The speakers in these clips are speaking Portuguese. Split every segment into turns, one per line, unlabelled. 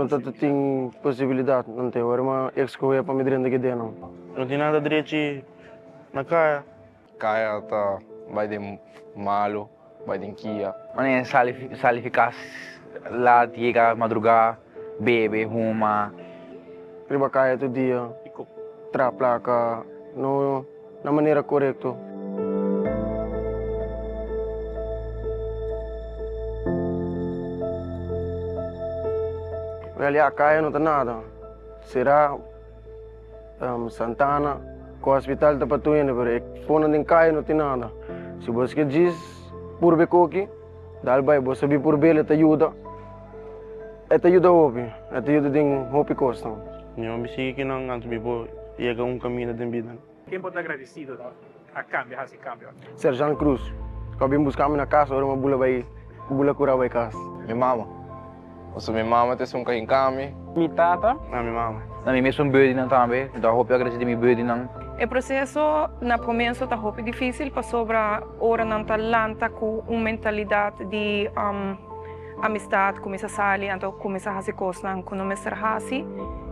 não tem possibilidade, não tem hora, mas escolher para me dizer que não.
Não tem nada direito na cara.
Kaya tá vai de malo, vai de kia.
Mané sali ficar lá, chega, madrugar, bebe, ruma.
Riba kaya todo dia, tra placa, no, na maneira correta. Aliás, kaya não tem nada. Será Santana, com o hospital está para tu indo, mas quando não kaya não tem nada. Se você diz por becoque, dá vai, você sabe por bela te ajuda. Te ajuda hopi, te ajuda em hopi costa.
Eu me sigo que não antes de chegar caminho da vida.
Quem pode agradecido a cambio, esse cambio?
Serjant Cruz, que vim buscar na casa, agora uma bula curar vai casa.
Minha mama. Oso minha mama tem um carrinho kami.
Mi tata?
A minha mama.
Na minha mesma birthday não também, então hope agradecer de minha birthday não.
O processo, no começo, está muito difícil, para sobra hora não está lanta com uma mentalidade de amistade, começa a sair, então começa a fazer coisas com o mestre Hassi.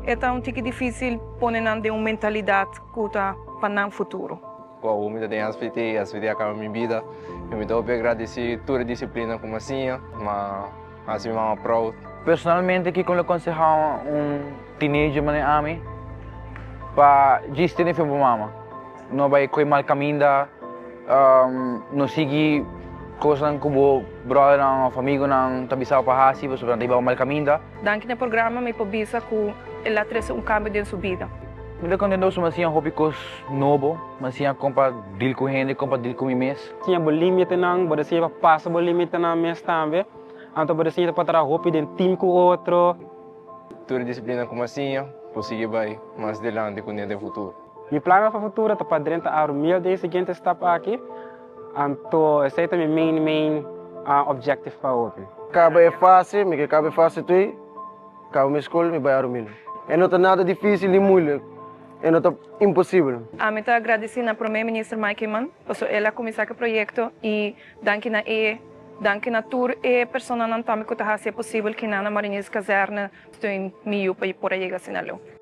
Então, é difícil pôr de uma mentalidade que está para o futuro.
Com a umida tem as acaba minha vida. Eu me dou para agradecer toda a disciplina como assim, mas assim minha mama proud.
Personalmente, aqui como eu aconselhava teenager mané ami, para diz ter filho para mama, não vai coi mal caminho, não seguir coisas como brother não, amigo não, tabisau para hasi, você vai dar mal caminho.
Daqui no programa, me pobisa que ela traz cambio de sua vida.
Me contento se mas hobby cos novo, mas compa deal com gente, compa deal com mim mesmo.
Tinha o limite não, pode ser passa o limite não mesmo também. Então pode ser para trabalhar roupa de time com outro.
Toda a disciplina como assim, possível vai mais adelante com o futuro.
Meu plano para o futuro é para dentro do meu dia seguinte step aqui. Então esse é o meu main objective para o open.
Acaba é fácil, me acaba é fácil tu, acaba minha escola, me vai a dormir. É não tá nada difícil nem muito, é não tá impossível.
A mim está agradecendo ao primeiro-ministro Mike Mann, ela começou o projeto e danke na tour e pessoa não também que está possível que na Marinhas Caserna estou em meio para chegar a Sinaloa.